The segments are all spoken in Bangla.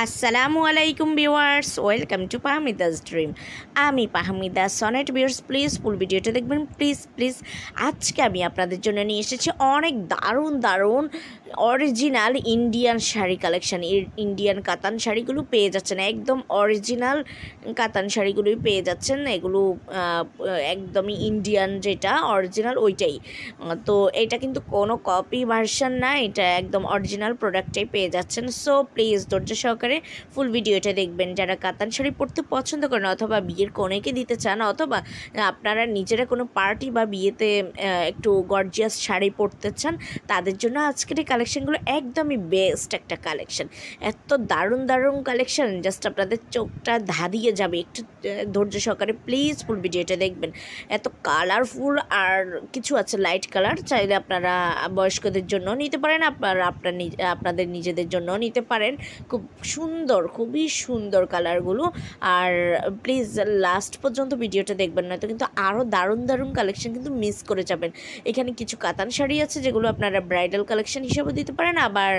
আসসালামু আলাইকুম ভিউয়ার্স, ওয়েলকাম টু পাহমিদাস ড্রিম। আমি পাহমিদা সনেট। ভিউয়ার্স প্লিজ ফুল ভিডিওটা দেখবেন, প্লিজ প্লিজ। আজকে আমি আপনাদের জন্য নিয়ে এসেছি অনেক দারুণ দারুণ original Indian sari collection. Indian কাতান শাড়িগুলো পেয়ে যাচ্ছেন, একদম অরিজিনাল কাতান শাড়িগুলোই পেয়ে যাচ্ছেন। এগুলো একদমই ইন্ডিয়ান, যেটা অরিজিনাল ওইটাই। তো এটা কিন্তু কোনো কপি ভার্সন না, এটা একদম অরিজিনাল প্রোডাক্টটাই পেয়ে যাচ্ছেন। সো প্লিজ ধৈর্য সহকারে ফুল ভিডিওটা দেখবেন। যারা কাতান শাড়ি পরতে পছন্দ করেন, অথবা বিয়ের কনেকে দিতে চান, অথবা আপনারা নিজেরা কোনো পার্টি বা বিয়েতে একটু গর্জিয়াস শাড়ি পরতে চান, তাদের জন্য আজকের এই কালেকশানগুলো একদমই বেস্ট একটা কালেকশান। এত দারুণ দারুণ কালেকশান, জাস্ট আপনাদের চোখটা ধাঁধিয়ে যাবে। একটু ধৈর্য সহকারে প্লিজ ফুল ভিডিওটা দেখবেন। এত কালারফুল আর কিছু আছে লাইট কালার, চাইলে আপনারা বয়স্কদের জন্য নিতে পারেন, আপনাদের নিজেদের জন্য নিতে পারেন। খুব সুন্দর, খুবই সুন্দর কালারগুলো। আর প্লিজ লাস্ট পর্যন্ত ভিডিওটা দেখবেন, নয়তো কিন্তু আরও দারুণ দারুণ কালেকশন কিন্তু মিস করে যাবেন। এখানে কিছু কাতান শাড়ি আছে যেগুলো আপনারা ব্রাইডাল কালেকশন হিসেবে দিতে পারেন, আবার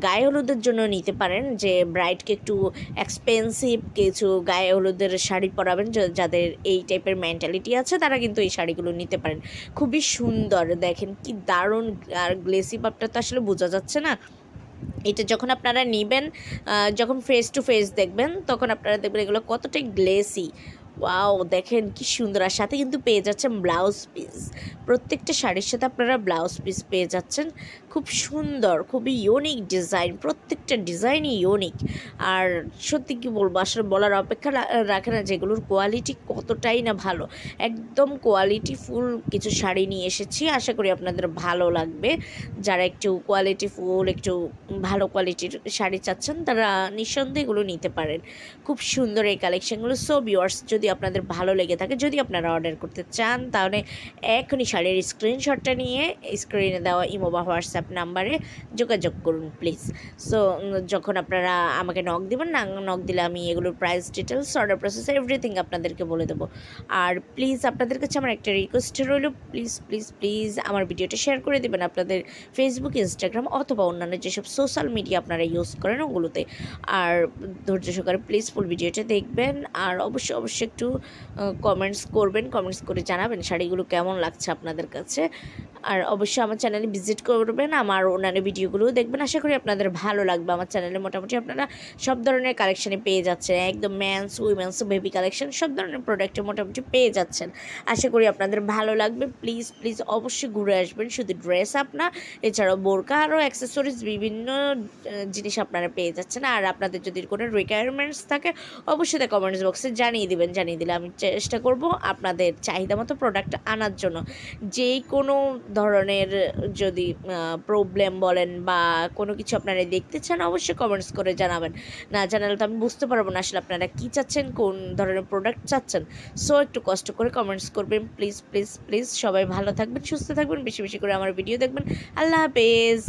গায়ে হলুদের জন্য নিতে পারেন, যে ব্রাইডকে একটু এক্সপেন্সিভ কিছু গায়ে হলুদের শাড়ি পরাবেন, যাদের এই টাইপের মেন্টালিটি আছে, তারা কিন্তু এই শাড়িগুলো নিতে পারেন। খুবই সুন্দর, দেখেন কি দারুণ। আর গ্লেসি ভাবটা তো আসলে বোঝা যাচ্ছে না। এটা যখন আপনারা নেবেন, যখন ফেস টু ফেস দেখবেন, তখন আপনারা দেখবেন এগুলো কতটাই গ্লেসি। ওয়াও, দেখেন কি সুন্দর। আর সাথে কিন্তু পেয়ে যাচ্ছেন ব্লাউজ পিস। প্রত্যেকটা শাড়ির সাথে আপনারা ব্লাউজ পিস পেয়ে যাচ্ছেন। খুব সুন্দর, খুবই ইউনিক ডিজাইন, প্রত্যেকটা ডিজাইনই ইউনিক। আর সত্যি কি বলবো, আসলে বলার অপেক্ষা রাখে না যেগুলোর কোয়ালিটি কতটাই না ভালো। একদম কোয়ালিটি ফুল কিছু শাড়ি নিয়ে এসেছি, আশা করি আপনাদের ভালো লাগবে। যারা একটু কোয়ালিটি ফুল, একটু ভালো কোয়ালিটির শাড়ি চাচ্ছেন, তারা নিঃসন্দেহে এগুলো নিতে পারেন। খুব সুন্দর এই কালেকশানগুলো। সো ভিউয়ার্স, যদি আপনাদের ভালো লেগে থাকে, যদি আপনারা অর্ডার করতে চান, তাহলে এখনই শাড়ির স্ক্রিনশটটা নিয়ে স্ক্রিনে দেওয়া ইমো বা হোয়াটসঅ্যাপ নাম্বারে যোগাযোগ করুন প্লিজ। সো যখন আপনারা আমাকে নক দেবেন, না নক দিলে আমি এগুলোর price details, order process, everything আপনাদেরকে বলে দেবো। আর প্লিজ আপনাদের কাছে আমার একটা রিকোয়েস্ট রইল, প্লিজ প্লিজ প্লিজ আমার ভিডিওটা শেয়ার করে দেবেন আপনাদের ফেসবুক, ইনস্টাগ্রাম অথবা অন্যান্য যেসব সোশ্যাল মিডিয়া আপনারা ইউজ করেন ওগুলোতে। আর ধৈর্য সহকারে প্লিজ ফুল ভিডিওটা দেখবেন। আর অবশ্যই অবশ্যই একটু কমেন্টস করবেন, কমেন্টস করে জানাবেন শাড়িগুলো কেমন লাগছে আপনাদের কাছে। আর অবশ্যই আমার চ্যানেলে ভিজিট করবেন, আমার অন্যান্য ভিডিওগুলোও দেখবেন। আশা করি আপনাদের ভালো লাগবে। আমার চ্যানেলে মোটামুটি আপনারা সব ধরনের কালেকশানে পেয়ে যাচ্ছেন, একদম ম্যানস, উইমেন্স, বেবি কালেকশন, সব ধরনের প্রোডাক্টে মোটামুটি পেয়ে যাচ্ছেন। আশা করি আপনাদের ভালো লাগবে। প্লিজ প্লিজ অবশ্যই ঘুরে আসবেন। শুধু ড্রেস আপনার, এছাড়াও বোরকা আরও অ্যাক্সেসরিজ বিভিন্ন জিনিস আপনারা পেয়ে যাচ্ছেন। আর আপনাদের যদি কোনো রিকোয়ারমেন্টস থাকে, অবশ্যই তা কমেন্টস বক্সে জানিয়ে দিবেন। জানিয়ে দিলে আমি চেষ্টা করব আপনাদের চাহিদা মতো প্রোডাক্ট আনার জন্য। যেই কোনো ধরনের যদি প্রবলেম বলেন বা কোনো কিছু আপনারা দেখতে চান, অবশ্যই কমেন্টস করে জানাবেন। না জানালে তো আমি বুঝতে পারবো না আসলে আপনারা কী চাচ্ছেন, কোন ধরনের প্রোডাক্ট চাচ্ছেন। সো একটু কষ্ট করে কমেন্টস করবেন প্লিজ প্লিজ প্লিজ। সবাই ভালো থাকবেন, সুস্থ থাকবেন, বেশি বেশি করে আমার ভিডিও দেখবেন। আল্লাহ হাফেজ।